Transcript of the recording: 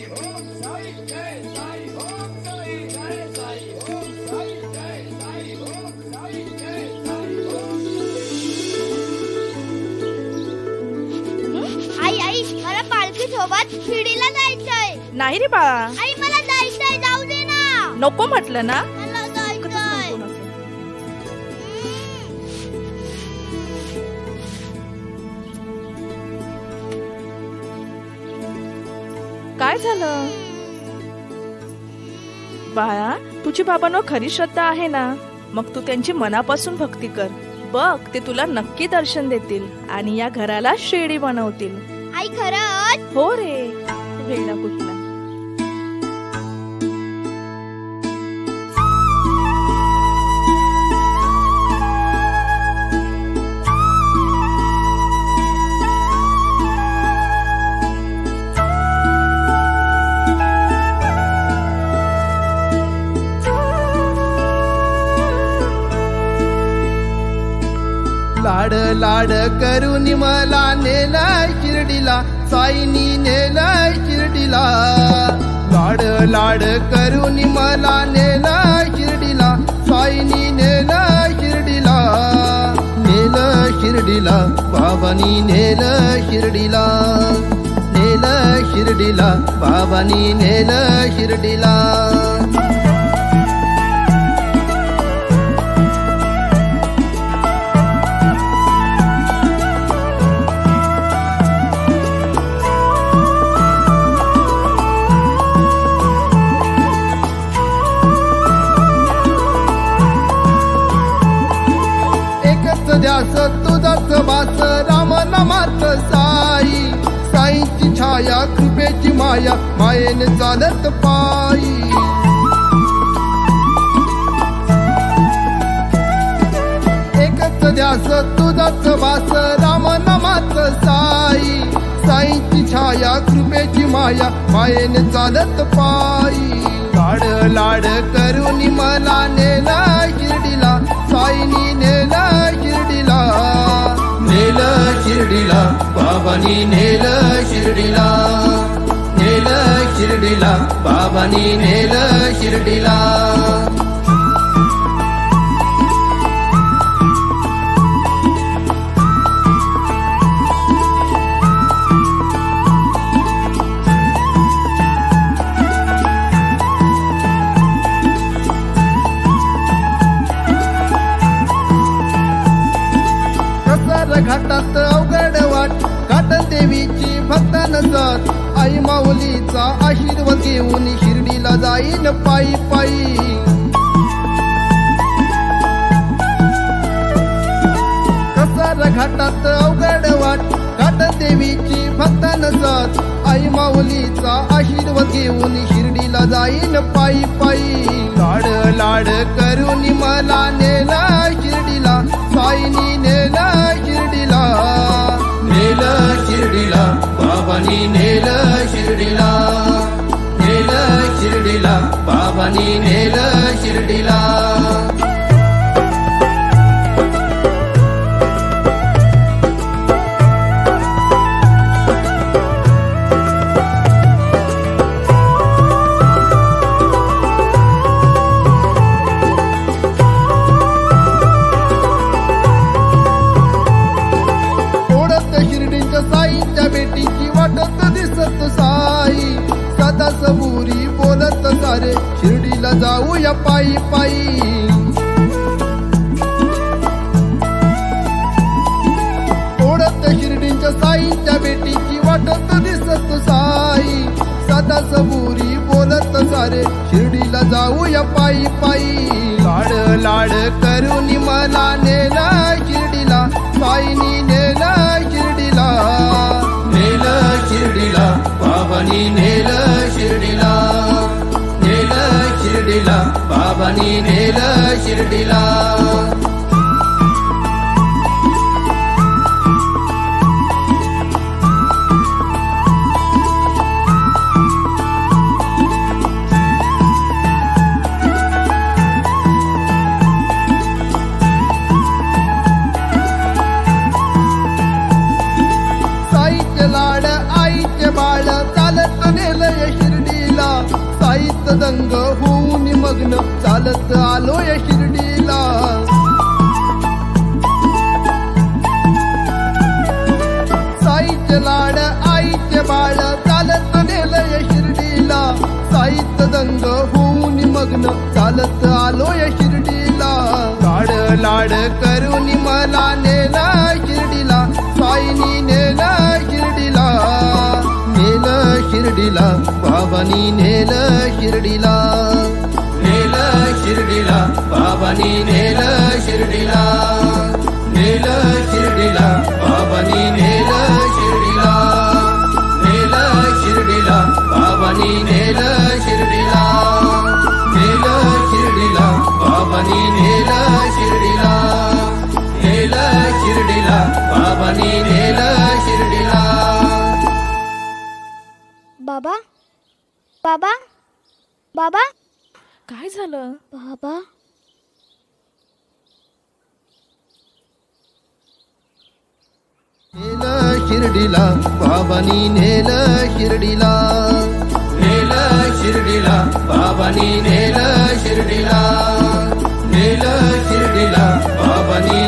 आई आई मला पालखी सोबत शिर्डीला जायचंय. नाही रे बाळा. आई मला जायचंय, जाऊ दे ना. नको म्हटलं ना. मला जायचंय. काय झालं बाळा? तुझी बाबांवर खरी श्रद्धा आहे ना, मग तू त्यांची मनापासून भक्ती कर. बघ, ते तुला नक्की दर्शन देतील आणि या घराला शिर्डी बनवतील. आई खरंच? हो रे, वेडा कुठला. लाड लाड करून मला नेलाय शिर्डीला, साईनी नेलाय शिर्डीला. लाड लाड करून मला नेलाय शिर्डीला, साईनी नेलाय शिर्डीला. नेलं शिर्डीला, बाबांनी नेलं शिर्डीला. नेलं शिर्डीला, बाबांनी नेलं शिर्डीला. ध्यास तुझाच वास, राम नामाच साई. साईंची छाया, कृपेची माया, मायेने चालत पायी. एकच ध्यास तुझाच वास, राम नामाच साई. साईंची छाया, कृपेची माया, मायेने चालत पायी. लाड लाड करून मला नेला शिर्डीला, साईनी नेला शिर्डीला. नेलं शिर्डीला, बाबांनी नेलं शिर्डीला. नेलं शिर्डीला, बाबांनी नेलं शिर्डीला. घाटात अवघड वाट, घाटन देवीची भक्तान जात. आई माऊलीचा आशीर्वाद घेऊन शिर्डीला जाईन पायी पायी. कसार घाटात अवघड वाट, घाटन देवीची भक्तान जात. आई माऊलीचा आशीर्वाद घेऊन शिर्डीला जाईन पायी पायी. लाड लाड करून मला नेला शिर्डीला, साईनी नेला शिर्डीला. नेलं शिर्डीला, बाबांनी नेलं शिर्डीला. नेलं शिर्डीला, बाबांनी नेलं शिर्डीला. साईंच्या भेटीची वाटत दिसत साई. सदा सबुरी बोलत सारे शिर्डीला जाऊया पायी पायी. ओढत शिर्डीच्या साईंच्या भेटीची वाटत दिसत साई. सदा सबुरी बोलत सारे शिर्डीला जाऊया पायी पायी. लाड लाड करून मला नेला शिर्डीला, साईनी नेला शिर्डीला. नेलं शिर्डीला, बाबांनी नेलं शिर्डीला. नेलं शिर्डीला, बाबांनी नेलं शिर्डीला. लाड आईचे बाळ चालत नेलंय शिर्डी. साईत दंग होऊन मग्न चालत आलोय शिर्डीला. साईचे लाड आईचे बाळ चालत नेलय शिर्डीला. साईत दंग होऊन मग्न चालत आलोय शिर्डीला. लाड लाड करून मला नेला शिर्डीला. साईनी नेला शिर्डीला. नेल शिर्डीला बाबांनी नेल शिर्डीला. नेल शिर्डीला बाबांनी नेल शिर्डीला. नेल शिर्डीला बाबांनी नेल शिर्डीला. नेल शिर्डीला बाबांनी नेल शिर्डीला. नेल शिर्डीला बाबांनी नेल शिर्डीला. नेल शिर्डीला बाबांनी नेल शिर्डीला. बाबा बाबा बाबा काय झालं? बाबा नेल शिर्डीला बाबांनी नेल शिर्डीला. नेल शिर्डीला बाबांनी नेल शिर्डीला. नेल शिर्डीला बाबांनी